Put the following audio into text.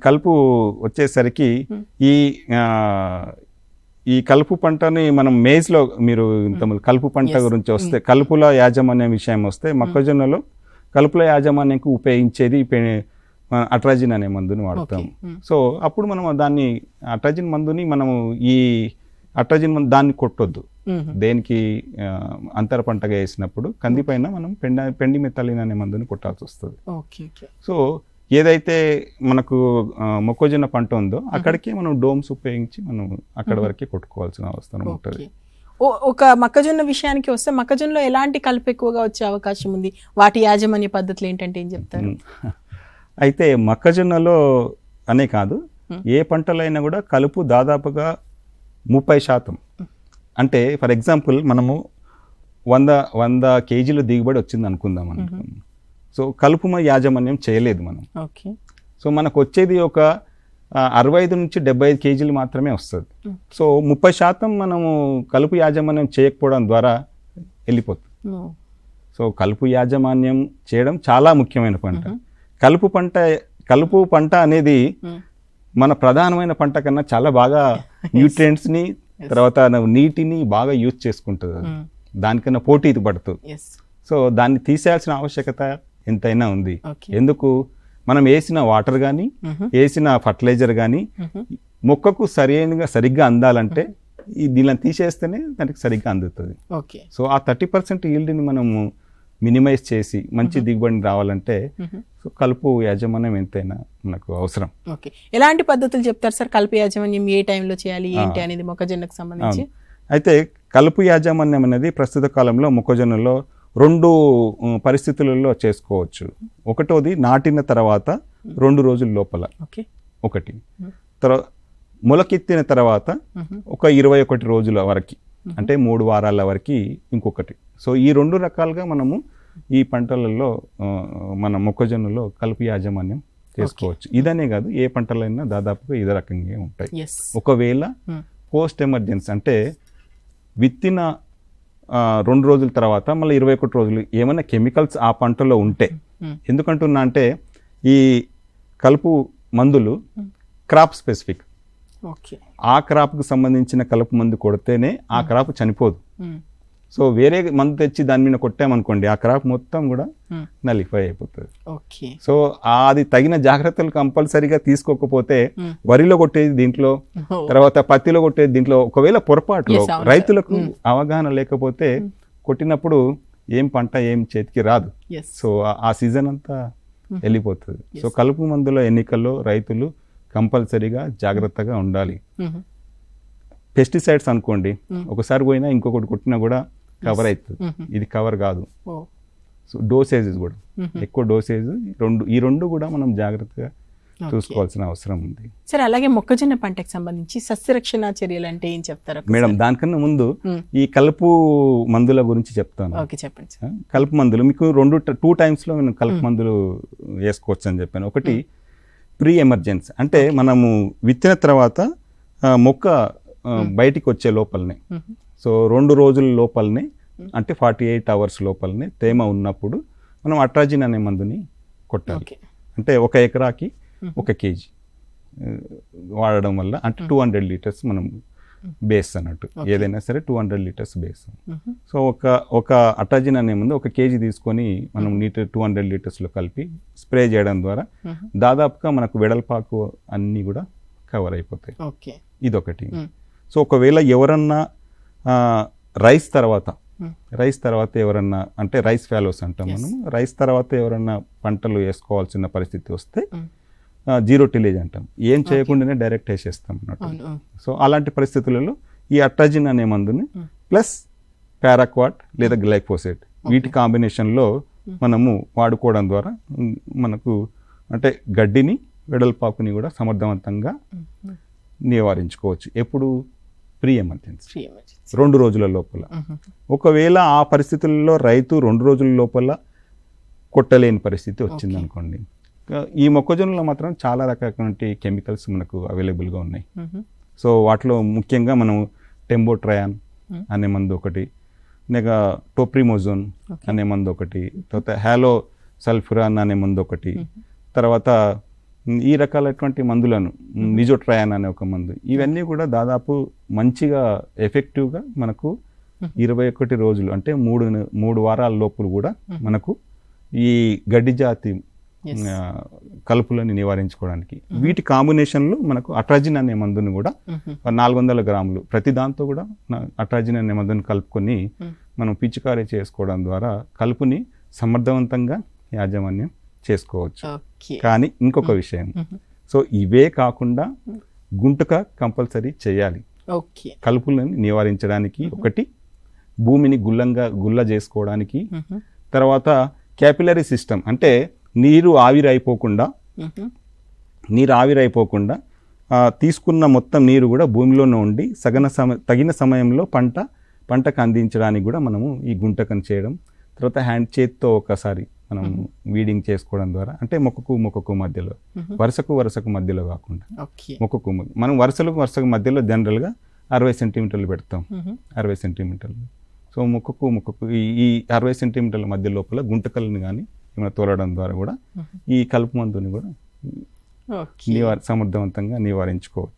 కలుపు వచ్చేసరికి ఈ ఈ కలుపు పంటని మనం మేజ్లో మీరు ఇంతకుముందు కలుపు పంట గురించి వస్తే కలుపుల యాజమాన్యం విషయం వస్తే మొక్కజొన్నలో కలుపుల యాజమాన్యంకి ఉపయోగించేది అట్రాజిన్ అనే మందుని వాడతాం. సో అప్పుడు మనం దాన్ని అట్రాజిన్ మందుని మనము ఈ అట్రాజిన్ మందు దాన్ని కొట్టొద్దు. దేనికి అంతర పంటగా వేసినప్పుడు కందిపైన మనం పెండిమెథాలిన్ అనే మందుని కొట్టాల్సి వస్తుంది. సో ఏదైతే మనకు మొక్కజొన్న పంట ఉందో అక్కడికి మనం డోమ్స్ ఉపయోగించి మనం అక్కడ వరకే కొట్టుకోవాల్సిన అవసరం ఉంటుంది. ఒక మొక్కజొన్న విషయానికి వస్తే మొక్కజొన్నలో ఎలాంటి కలుపు ఎక్కువగా వచ్చే అవకాశం ఉంది, వాటి యాజమాన్య పద్ధతులు ఏంటంటే ఏం చెప్తారు? అయితే మొక్కజొన్నలో అనే కాదు, ఏ పంటలైనా కూడా కలుపు దాదాపుగా 30%. అంటే ఫర్ ఎగ్జాంపుల్ మనము 100 కేజీలు దిగుబడి వచ్చింది అనుకుందాం అనుకుందాం. సో కలుపు యాజమాన్యం చేయలేదు మనం. సో మనకు వచ్చేది ఒక 65 నుంచి 75 కేజీలు మాత్రమే వస్తుంది. సో 30% మనము కలుపు యాజమాన్యం చేయకపోవడం ద్వారా వెళ్ళిపోతుంది. సో కలుపు యాజమాన్యం చేయడం చాలా ముఖ్యమైన పంట. కలుపు పంట అనేది మన ప్రధానమైన పంట కన్నా చాలా బాగా న్యూట్రియంట్స్ని తర్వాత నీటిని బాగా యూజ్ చేసుకుంటుంది. దానికన్నా పోటీ పడుతుంది. సో దాన్ని తీసేయాల్సిన ఆవశ్యకత ఎంతైనా ఉంది. ఎందుకు? మనం వేసిన వాటర్ కానీ వేసిన ఫర్టిలైజర్ కానీ మొక్కకు సరిగ్గా అందాలంటే దీనిని తీసేస్తేనే దానికి సరిగ్గా అందుతుంది. సో ఆ 30% ఈల్డ్ని మనము మినిమైజ్ చేసి మంచి దిగుబడిని రావాలంటే కలుపు యాజమాన్యం ఎంతైనా మనకు అవసరం. ఎలాంటి పద్ధతులు చెప్తారు సార్? కలుపు యాజమాన్యం ఏ టైంలో చేయాలి ఏంటి అనేది మొక్కజొన్నకు సంబంధించి? అయితే కలుపు యాజమాన్యం అనేది ప్రస్తుత కాలంలో మొక్కజొన్నలో 2 పరిస్థితులలో చేసుకోవచ్చు. ఒకటోది నాటిన తర్వాత 2 రోజుల లోపల ఒకటి, తర్వాత మొలకెత్తిన తర్వాత ఒక 21 రోజుల వరకు, అంటే 3 వారాల వరకు ఇంకొకటి. సో ఈ 2 రకాలుగా మనము ఈ పంటలలో మన మొక్కజొన్నలో కలుపు యాజమాన్యం చేసుకోవచ్చు. ఇదనే కాదు, ఏ పంటలైనా దాదాపుగా ఇదే రకంగా ఉంటాయి. ఒకవేళ పోస్ట్ ఎమర్జెన్సీ అంటే విత్తిన 2 రోజుల తర్వాత మళ్ళీ 21 రోజులు ఏమైనా కెమికల్స్ ఆ పంటలో ఉంటే, ఎందుకంటున్నా అంటే ఈ కలుపు మందులు క్రాప్ స్పెసిఫిక్. ఆ క్రాప్కు సంబంధించిన కలుపు మందు కొడితేనే ఆ క్రాప్ చనిపోదు. సో వేరే మందు తెచ్చి దాని మీద కొట్టామనుకోండి, ఆ క్రాప్ మొత్తం కూడా నలిఫై అయిపోతుంది. సో అది తగిన జాగ్రత్తలు కంపల్సరీగా తీసుకోకపోతే వరిలో కొట్టేది దీంట్లో, తర్వాత పత్తిలో కొట్టేది దీంట్లో, ఒకవేళ పొరపాటులో రైతులకు అవగాహన లేకపోతే కొట్టినప్పుడు ఏం పంట ఏం చేతికి రాదు. సో ఆ సీజన్ అంతా వెళ్ళిపోతుంది. సో కలుపు మందుల ఎన్నికల్లో రైతులు కంపల్సరీగా జాగ్రత్తగా ఉండాలి. పెస్టిసైడ్స్ అనుకోండి, ఒకసారి పోయినా ఇంకొకటి కొట్టినా కూడా కవర్ అవుతుంది. ఇది కవర్ కాదు. సో డోసేజెస్ కూడా ఎక్కువ డోసేజ్ ఈ రెండు కూడా మనం జాగ్రత్తగా చూసుకోవాల్సిన అవసరం ఉంది. సరే, అలాగే మొక్కజొన్న పంటకు సంబంధించి సస్యరక్షణ చర్యలు అంటే ఏం చెప్తారు మేడం? దానికన్నా ముందు ఈ కలుపు మందుల గురించి చెప్తాను. చెప్పండి. కలుపు మందులు మీకు 2 టైమ్స్లో నేను కలుపు మందులు వేసుకోవచ్చు అని చెప్పాను. ఒకటి ప్రీ ఎమర్జెన్సీ, అంటే మనము విత్తిన తర్వాత మొక్క బయటికి వచ్చే లోపలనే, సో 2 రోజుల లోపలనే, అంటే 48 అవర్స్ లోపలనే తేమ ఉన్నప్పుడు మనం అట్రాజిన్ అనే మందుని కొట్టాలి. అంటే 1 ఎకరాకి 1 కేజీ వాడడం వల్ల, అంటే 200 లీటర్స్ మనం బేస్ అన్నట్టు, ఏదైనా సరే 200 లీటర్స్ బేస్. సో ఒక అట్రాజిన్ అనే మందు 1 కేజీ తీసుకొని మనం 200 లీటర్స్లో కలిపి స్ప్రే చేయడం ద్వారా దాదాపుగా మనకు వెడల్పాకు అన్నీ కూడా కవర్ అయిపోతాయి. ఇదొకటి. సో ఒకవేళ ఎవరన్నా రైస్ తర్వాత ఎవరన్నా, అంటే రైస్ ఫాలోస్ అంటాం మనం, రైస్ తర్వాత ఎవరన్నా పంటలు వేసుకోవాల్సిన పరిస్థితి వస్తే 0 టిలేజ్ అంటాం, ఏం చేయకుండానే డైరెక్ట్ వేసేస్తాం అన్నట్టు. సో అలాంటి పరిస్థితులలో ఈ అట్రాజిన్ అనే మందుని ప్లస్ పారాక్వాట్ లేదా గ్లైఫోసేట్ వీటి కాంబినేషన్లో మనము వాడుకోవడం ద్వారా మనకు అంటే గడ్డిని వెడల్పాకుని కూడా సమర్థవంతంగా నివారించుకోవచ్చు. ఎప్పుడు? ప్రీ ఎమర్జెన్సీ 2 రోజుల లోపల. ఒకవేళ ఆ పరిస్థితుల్లో రైతు 2 రోజుల లోపల కొట్టలేని పరిస్థితి వచ్చింది అనుకోండి, ఈ మొక్కజొన్నలో మాత్రం చాలా రకాల కెమికల్స్ మనకు అవైలబుల్గా ఉన్నాయి. సో వాటిలో ముఖ్యంగా మనం టెంబోట్రయాన్ అనే మందు ఒకటి, ఇంకా టోప్రిమోజోన్ అనే మందు ఒకటి, తర్వాత హ్యాలో సల్ఫురాన్ అనే మందు ఒకటి, తర్వాత ఈ రకాలైనటువంటి మందులను నిజోట్రయాన్ అనే ఒక మందు, ఇవన్నీ కూడా దాదాపు మంచిగా ఎఫెక్టివ్గా మనకు 21 రోజులు అంటే 3 వారాల లోపల కూడా మనకు ఈ గడ్డి జాతి కలుపులని నివారించుకోవడానికి వీటి కాంబినేషన్లో మనకు అట్రాజిన్ అనే మందుని కూడా 400 గ్రాములు ప్రతి దాంతో కూడా అట్రాజిన్ అనే మందుని కలుపుకొని మనం పిచికారీ చేసుకోవడం ద్వారా కలుపుని సమర్థవంతంగా యాజమాన్యం చేసుకోవచ్చు. కానీ ఇంకొక విషయం, సో ఇవే కాకుండా గుంటక కంపల్సరీ చేయాలి. కలుపులను నివారించడానికి ఒకటి భూమిని గుల్ల చేసుకోవడానికి, తర్వాత క్యాపిలరీ సిస్టమ్ అంటే నీరు ఆవిరైపోకుండా తీసుకున్న మొత్తం నీరు కూడా భూమిలోనే ఉండి తగిన సమయంలో పంటకు అందించడానికి కూడా మనము ఈ గుంటకను చేయడం, తర్వాత చేత్తో ఒకసారి మనం వీడింగ్ చేసుకోవడం ద్వారా, అంటే మొక్కకు మధ్యలో వరుసకు మధ్యలో కాకుండా మనం వరుసకు మధ్యలో జనరల్గా 60 సెంటీమీటర్లు పెడతాం. 60 సెంటీమీటర్లు. సో మొక్కకు ఈ 60 సెంటీమీటర్ల మధ్య లోపల గుంటకలను కానీ ఏమైనా తోలడం ద్వారా కూడా ఈ కలుపు మందుని కూడా సమర్థవంతంగా నివారించుకోవచ్చు.